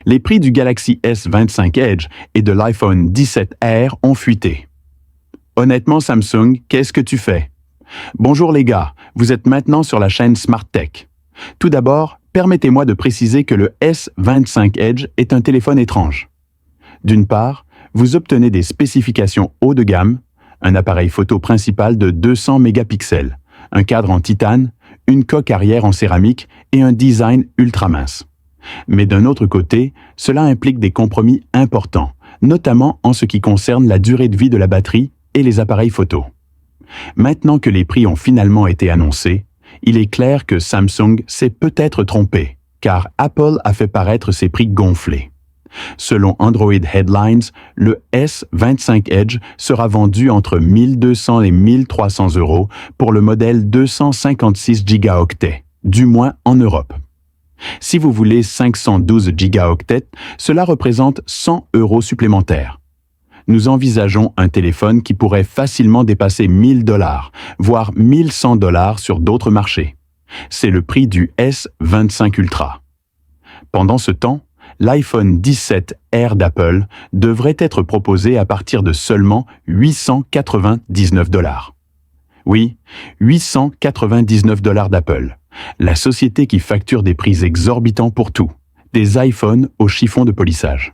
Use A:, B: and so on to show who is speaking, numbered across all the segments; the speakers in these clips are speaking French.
A: Les prix du Galaxy S25 Edge et de l'iPhone 17R ont fuité. Honnêtement, Samsung, qu'est-ce que tu fais? Bonjour les gars, vous êtes maintenant sur la chaîne Smart Tech. Tout d'abord, permettez-moi de préciser que le S25 Edge est un téléphone étrange. D'une part, vous obtenez des spécifications haut de gamme, un appareil photo principal de 200 mégapixels, un cadre en titane, une coque arrière en céramique et un design ultra mince. Mais d'un autre côté, cela implique des compromis importants, notamment en ce qui concerne la durée de vie de la batterie et les appareils photo. Maintenant que les prix ont finalement été annoncés, il est clair que Samsung s'est peut-être trompé, car Apple a fait paraître ses prix gonflés. Selon Android Headlines, le S25 Edge sera vendu entre 1200 et 1300 € pour le modèle 256 Go, du moins en Europe. Si vous voulez 512 Go, cela représente 100 € supplémentaires. Nous envisageons un téléphone qui pourrait facilement dépasser 1000 $, voire 1100 $ sur d'autres marchés. C'est le prix du S25 Ultra. Pendant ce temps, l'iPhone 17R d'Apple devrait être proposé à partir de seulement 899 $. Oui, 899 $ d'Apple, la société qui facture des prix exorbitants pour tout, des iPhones au chiffon de polissage.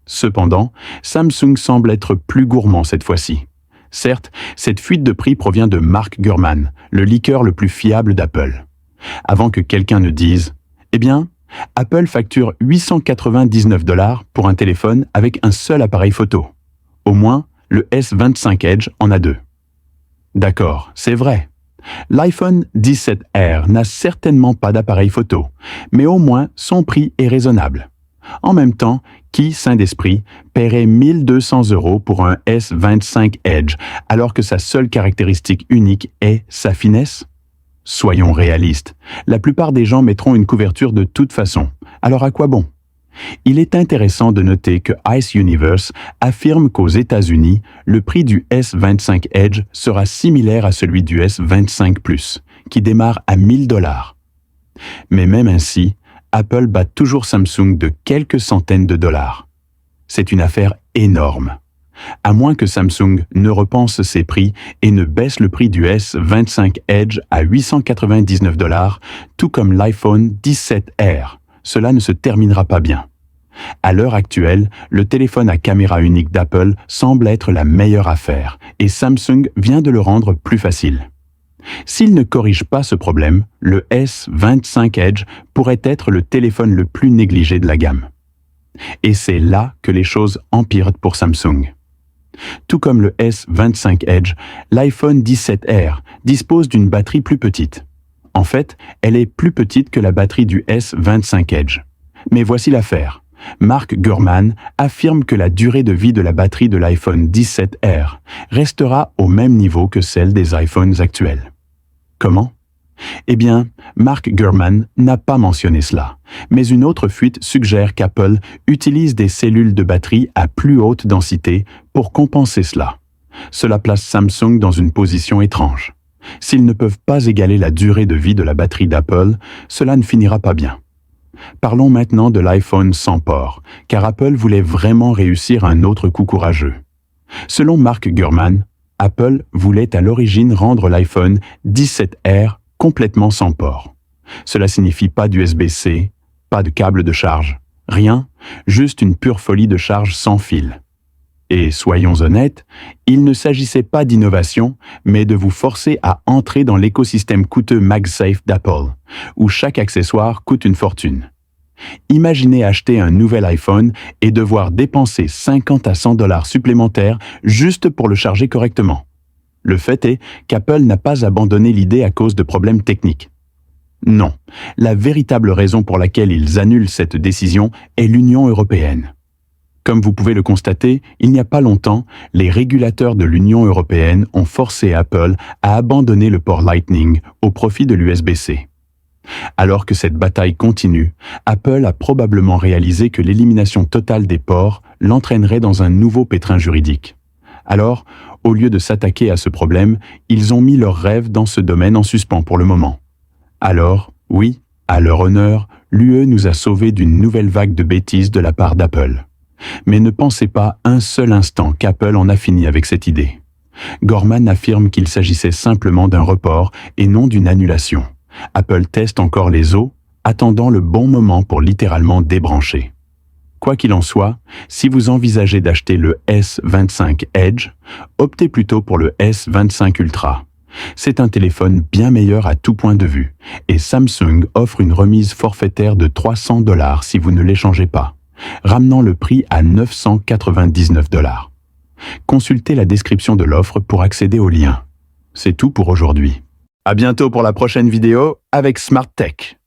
A: Cependant, Samsung semble être plus gourmand cette fois-ci. Certes, cette fuite de prix provient de Mark Gurman, le leaker le plus fiable d'Apple. Avant que quelqu'un ne dise « Eh bien, Apple facture 899 $ pour un téléphone avec un seul appareil photo. Au moins, le S25 Edge en a deux. » D'accord, c'est vrai. L'iPhone 17R n'a certainement pas d'appareil photo, mais au moins son prix est raisonnable. En même temps, qui, sain d'esprit, paierait 1200 € pour un S25 Edge alors que sa seule caractéristique unique est sa finesse? Soyons réalistes, la plupart des gens mettront une couverture de toute façon. Alors à quoi bon? Il est intéressant de noter que Ice Universe affirme qu'aux États-Unis, le prix du S25 Edge sera similaire à celui du S25 Plus, qui démarre à 1000 $. Mais même ainsi, Apple bat toujours Samsung de quelques centaines de dollars. C'est une affaire énorme. À moins que Samsung ne repense ses prix et ne baisse le prix du S25 Edge à 899 $, tout comme l'iPhone 17R, cela ne se terminera pas bien. À l'heure actuelle, le téléphone à caméra unique d'Apple semble être la meilleure affaire et Samsung vient de le rendre plus facile. S'il ne corrige pas ce problème, le S25 Edge pourrait être le téléphone le plus négligé de la gamme. Et c'est là que les choses empirent pour Samsung. Tout comme le S25 Edge, l'iPhone 17R dispose d'une batterie plus petite. En fait, elle est plus petite que la batterie du S25 Edge. Mais voici l'affaire. Mark Gurman affirme que la durée de vie de la batterie de l'iPhone 17R restera au même niveau que celle des iPhones actuels. Comment? Eh bien, Mark Gurman n'a pas mentionné cela, mais une autre fuite suggère qu'Apple utilise des cellules de batterie à plus haute densité pour compenser cela. Cela place Samsung dans une position étrange. S'ils ne peuvent pas égaler la durée de vie de la batterie d'Apple, cela ne finira pas bien. Parlons maintenant de l'iPhone sans port, car Apple voulait vraiment réussir un autre coup courageux. Selon Mark Gurman, Apple voulait à l'origine rendre l'iPhone 17R complètement sans port. Cela signifie pas d'USB-C, pas de câble de charge, rien, juste une pure folie de charge sans fil. Et soyons honnêtes, il ne s'agissait pas d'innovation, mais de vous forcer à entrer dans l'écosystème coûteux MagSafe d'Apple, où chaque accessoire coûte une fortune. Imaginez acheter un nouvel iPhone et devoir dépenser 50 à 100 $ supplémentaires juste pour le charger correctement. Le fait est qu'Apple n'a pas abandonné l'idée à cause de problèmes techniques. Non, la véritable raison pour laquelle ils annulent cette décision est l'Union européenne. Comme vous pouvez le constater, il n'y a pas longtemps, les régulateurs de l'Union européenne ont forcé Apple à abandonner le port Lightning au profit de l'USB-C. Alors que cette bataille continue, Apple a probablement réalisé que l'élimination totale des ports l'entraînerait dans un nouveau pétrin juridique. Alors, au lieu de s'attaquer à ce problème, ils ont mis leurs rêves dans ce domaine en suspens pour le moment. Alors, oui, à leur honneur, l'UE nous a sauvés d'une nouvelle vague de bêtises de la part d'Apple. Mais ne pensez pas un seul instant qu'Apple en a fini avec cette idée. Gorman affirme qu'il s'agissait simplement d'un report et non d'une annulation. Apple teste encore les os, attendant le bon moment pour littéralement débrancher. Quoi qu'il en soit, si vous envisagez d'acheter le S25 Edge, optez plutôt pour le S25 Ultra. C'est un téléphone bien meilleur à tout point de vue, et Samsung offre une remise forfaitaire de $300 si vous ne l'échangez pas, ramenant le prix à $999. Consultez la description de l'offre pour accéder au lien. C'est tout pour aujourd'hui. À bientôt pour la prochaine vidéo avec Smart Tech.